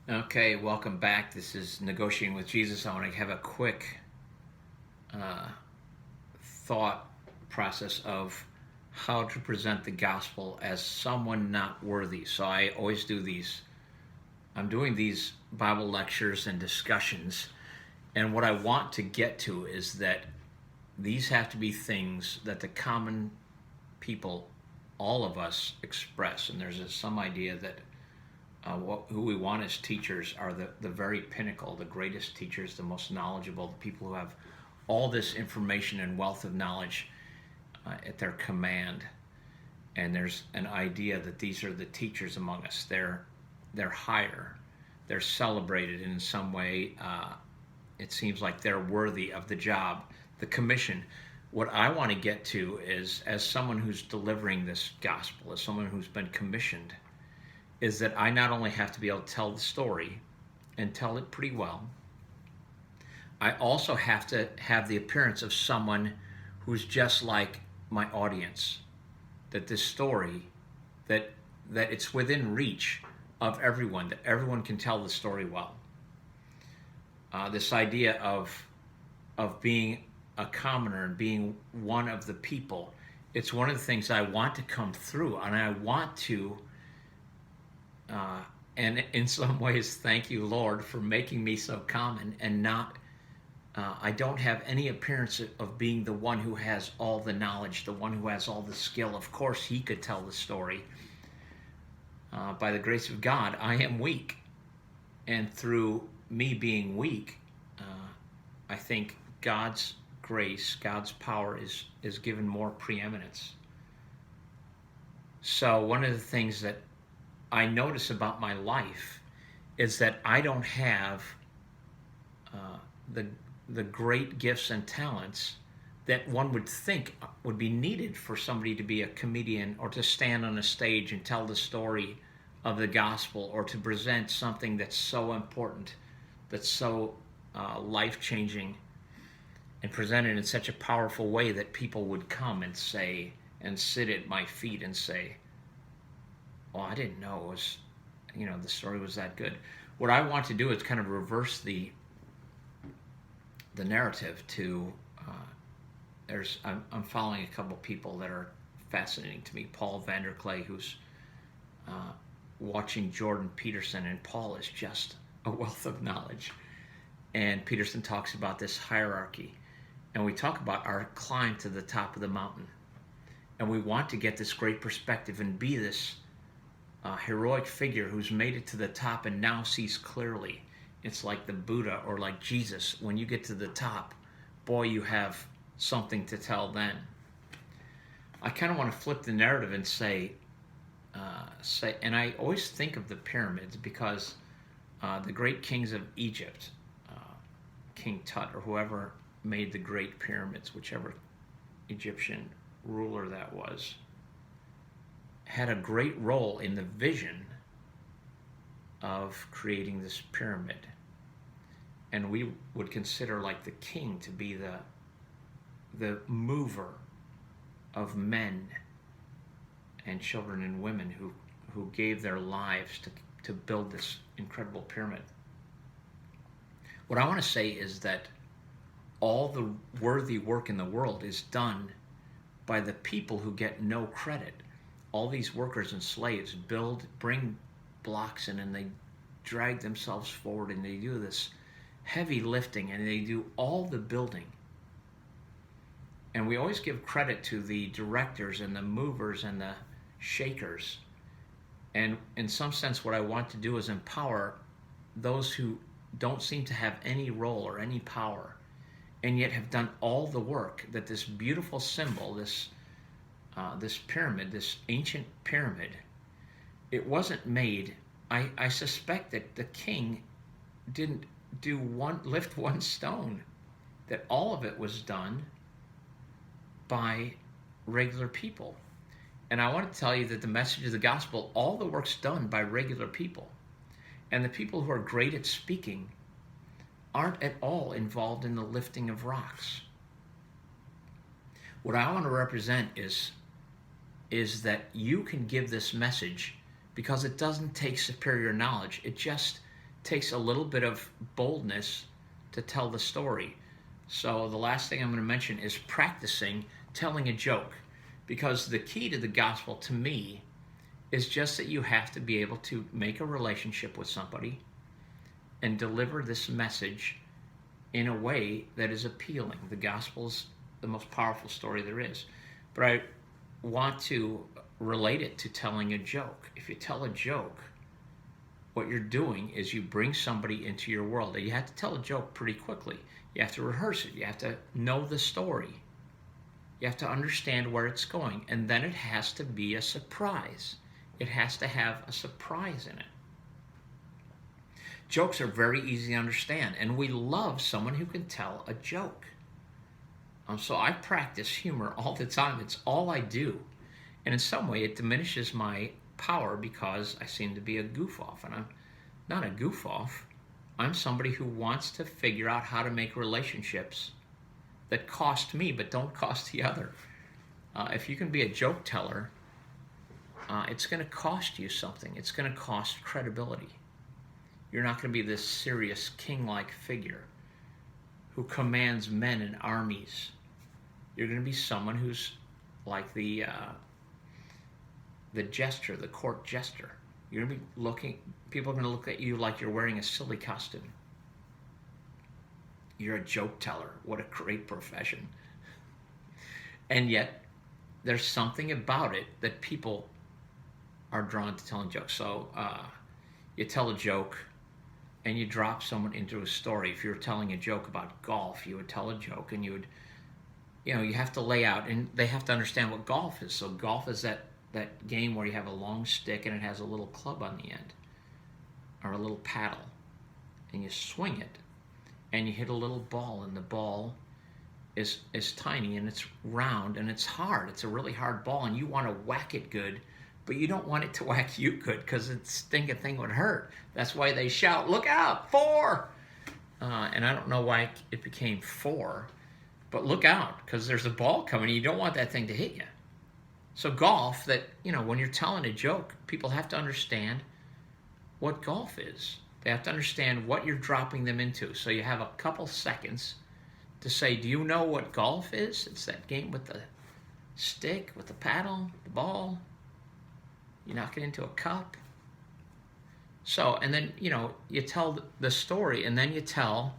Okay, welcome back. This is Negotiating with Jesus. I want to have a quick uh, thought process of how to present the gospel as someone not worthy. So I always do these. I'm doing these Bible lectures and discussions, and what I want to get to is that these have to be things that the common people, all of us, express. And there's some idea that who we want as teachers are the very pinnacle, the greatest teachers, the most knowledgeable, the people who have all this information and wealth of knowledge at their command. And there's an idea that these are the teachers among us. They're higher, they're celebrated in some way. It seems like they're worthy of the job, the commission. What I want to get to is, as someone who's delivering this gospel, as someone who's been commissioned, is that I not only have to be able to tell the story and tell it pretty well, I also have to have the appearance of someone who's just like my audience. That this story, that it's within reach of everyone, that everyone can tell the story well. This idea of being a commoner and being one of the people, it's one of the things I want to come through, and I want to and in some ways, thank you, Lord, for making me so common and not. I don't have any appearance of being the one who has all the knowledge, the one who has all the skill. Of course, he could tell the story. By the grace of God, I am weak. And through me being weak, I think God's grace, God's power is given more preeminence. So one of the things that I notice about my life is that I don't have the great gifts and talents that one would think would be needed for somebody to be a comedian or to stand on a stage and tell the story of the gospel or to present something that's so important, that's so life-changing, and presented in such a powerful way that people would come and say, and sit at my feet and say, well, I didn't know it was, the story was that good. What I want to do is kind of reverse the narrative to, I'm following a couple people that are fascinating to me. Paul Vanderklay, who's watching Jordan Peterson, and Paul is just a wealth of knowledge. And Peterson talks about this hierarchy, and we talk about our climb to the top of the mountain. And we want to get this great perspective and be this heroic figure who's made it to the top and now sees clearly. It's like the Buddha or like Jesus. When you get to the top, boy, you have something to tell then. I kind of want to flip the narrative and say, and I always think of the pyramids because the great kings of Egypt, King Tut or whoever made the great pyramids, whichever Egyptian ruler that was, had a great role in the vision of creating this pyramid. And we would consider like the king to be the mover of men and children and women who gave their lives to build this incredible pyramid. What I want to say is that all the worthy work in the world is done by the people who get no credit. All these workers and slaves bring blocks in, and they drag themselves forward, and they do this heavy lifting, and they do all the building. And we always give credit to the directors and the movers and the shakers. And in some sense, what I want to do is empower those who don't seem to have any role or any power, and yet have done all the work that this beautiful symbol, this pyramid, this ancient pyramid, it wasn't made. I suspect that the king didn't lift one stone, that all of it was done by regular people. And I want to tell you that the message of the gospel, all the work's done by regular people. And the people who are great at speaking aren't at all involved in the lifting of rocks. What I want to represent is that you can give this message because it doesn't take superior knowledge. It just takes a little bit of boldness to tell the story. So the last thing I'm going to mention is practicing telling a joke, because the key to the gospel to me is just that you have to be able to make a relationship with somebody and deliver this message in a way that is appealing. The gospel's the most powerful story there is. But I want to relate it to telling a joke. If you tell a joke, what you're doing is you bring somebody into your world. You have to tell a joke pretty quickly. You have to rehearse it. You have to know the story. You have to understand where it's going. And then it has to be a surprise. It has to have a surprise in it. Jokes are very easy to understand, and we love someone who can tell a joke. So I practice humor all the time. It's all I do. And in some way, it diminishes my power because I seem to be a goof-off. And I'm not a goof-off. I'm somebody who wants to figure out how to make relationships that cost me but don't cost the other. If you can be a joke teller, it's going to cost you something. It's going to cost credibility. You're not going to be this serious king-like figure who commands men and armies. You're going to be someone who's like the jester, the court jester. You're going to be looking, people are going to look at you like you're wearing a silly costume. You're a joke teller. What a great profession. And yet, there's something about it that people are drawn to telling jokes. So you tell a joke and you drop someone into a story. If you were telling a joke about golf, you would tell a joke and you would, you have to lay out, and they have to understand what golf is. So golf is that game where you have a long stick and it has a little club on the end, or a little paddle, and you swing it, and you hit a little ball, and the ball is tiny, and it's round, and it's hard. It's a really hard ball, and you want to whack it good, but you don't want it to whack you good because the stinking thing would hurt. That's why they shout, "Look out, 4!" And I don't know why it became 4, but look out, because there's a ball coming, and you don't want that thing to hit you. So golf, when you're telling a joke, people have to understand what golf is. They have to understand what you're dropping them into. So you have a couple seconds to say, do you know what golf is? It's that game with the stick, with the paddle, the ball. You knock it into a cup. So, and then, you tell the story, and then you tell,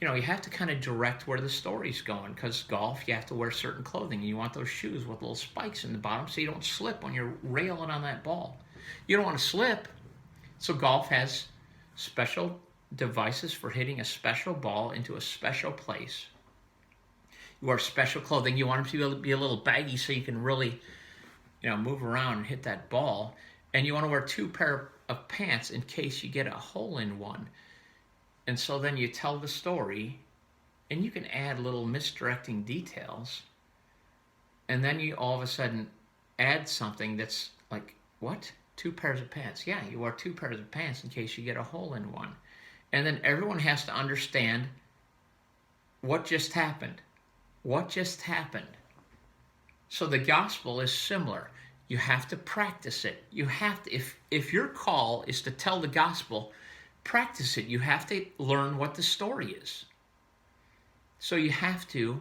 you have to kind of direct where the story's going, because golf, you have to wear certain clothing, and you want those shoes with little spikes in the bottom so you don't slip when you're railing on that ball. You don't want to slip. So golf has special devices for hitting a special ball into a special place. You wear special clothing. You want them to be a little baggy so you can really, move around and hit that ball. And you want to wear 2 pair of pants in case you get a hole in one. And so then you tell the story, and you can add little misdirecting details. And then you all of a sudden add something that's like, what? 2 pairs of pants. Yeah, you wear 2 pairs of pants in case you get a hole in one. And then everyone has to understand what just happened. What just happened? So the gospel is similar. You have to practice it. You have to, if your call is to tell the gospel, practice it. You have to learn what the story is. So you have to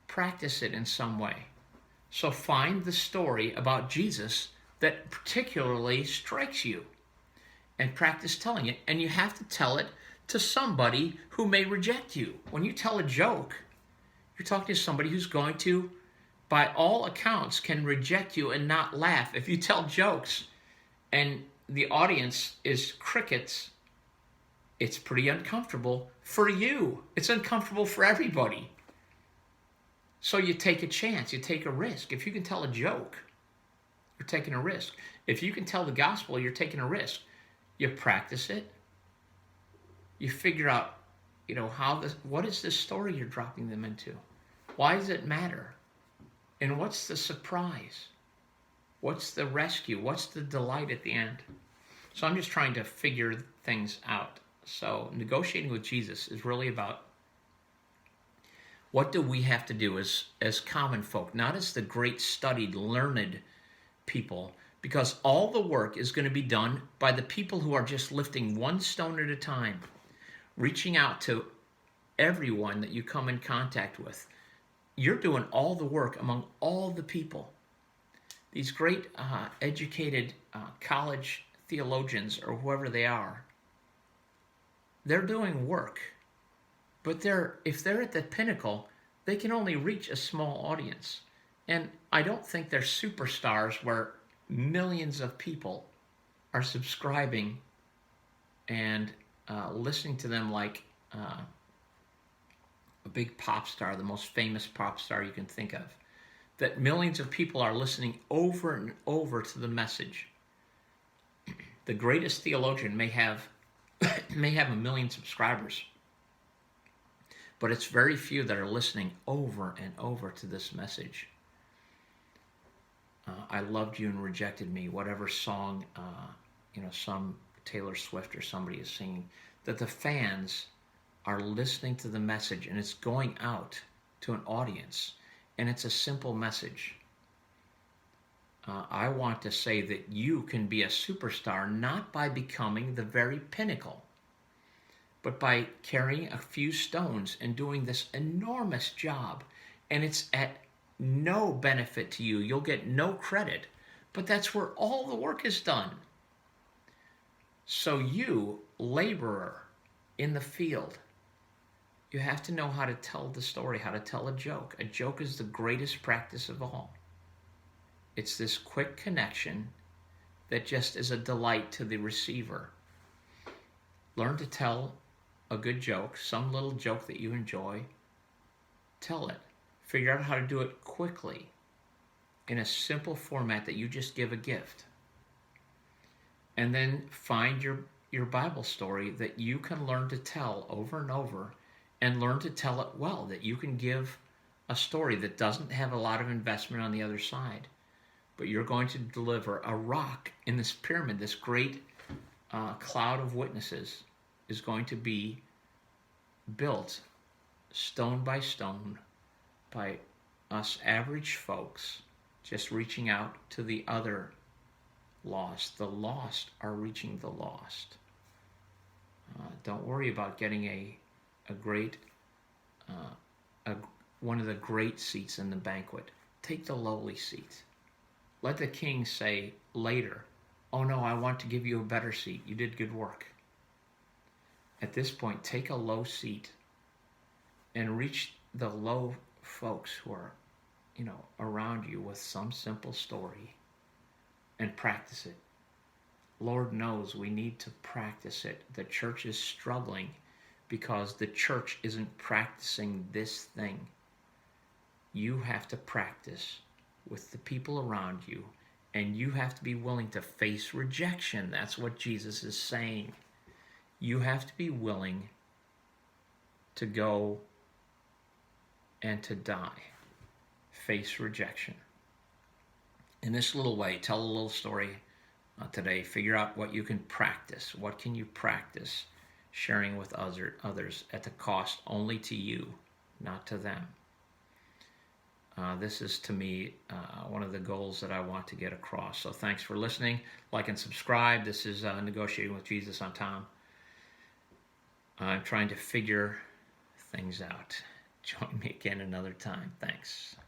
practice it in some way. So find the story about Jesus that particularly strikes you and practice telling it. And you have to tell it to somebody who may reject you. When you tell a joke, you're talking to somebody who's going to, by all accounts, can reject you and not laugh. If you tell jokes and the audience is crickets, it's pretty uncomfortable for you. It's uncomfortable for everybody. So you take a chance, you take a risk. If you can tell a joke, you're taking a risk. If you can tell the gospel, you're taking a risk. You practice it. You figure out, what is this story you're dropping them into? Why does it matter? And what's the surprise? What's the rescue? What's the delight at the end? So I'm just trying to figure things out. So negotiating with Jesus is really about, what do we have to do as common folk, not as the great studied, learned people, because all the work is going to be done by the people who are just lifting one stone at a time, reaching out to everyone that you come in contact with. You're doing all the work among all the people. These great educated college theologians or whoever they are, they're doing work. But if they're at the pinnacle, they can only reach a small audience. And I don't think they're superstars where millions of people are subscribing and listening to them like a big pop star, the most famous pop star you can think of. That millions of people are listening over and over to the message. The greatest theologian may have 1 million subscribers, but it's very few that are listening over and over to this message. I loved you and rejected me, whatever song, some Taylor Swift or somebody is singing, that the fans are listening to the message and it's going out to an audience, and it's a simple message. I want to say that you can be a superstar not by becoming the very pinnacle, but by carrying a few stones and doing this enormous job. And it's at no benefit to you. You'll get no credit, but that's where all the work is done. So you, laborer in the field, you have to know how to tell the story, how to tell a joke. A joke is the greatest practice of all. It's this quick connection that just is a delight to the receiver. Learn to tell a good joke, some little joke that you enjoy. Tell it. Figure out how to do it quickly in a simple format that you just give a gift. And then find your Bible story that you can learn to tell over and over, and learn to tell it well, that you can give a story that doesn't have a lot of investment on the other side, but you're going to deliver a rock in this pyramid. This great cloud of witnesses is going to be built stone by stone by us average folks just reaching out to the other lost. The lost are reaching the lost. Don't worry about getting a great one of the great seats in the banquet. Take the lowly seat. Let the king say later, "Oh no, I want to give you a better seat. You did good work." At this point, take a low seat and reach the low folks who are, around you with some simple story, and practice it. Lord knows we need to practice it. The church is struggling because the church isn't practicing this thing. You have to practice with the people around you, and you have to be willing to face rejection. That's what Jesus is saying. You have to be willing to go and to die. Face rejection. In this little way, tell a little story today. Figure out what you can practice. What can you practice sharing with others at the cost only to you, not to them. This is, to me, one of the goals that I want to get across. So thanks for listening. Like and subscribe. This is Negotiating with Jesus. I'm Tom. I'm trying to figure things out. Join me again another time. Thanks.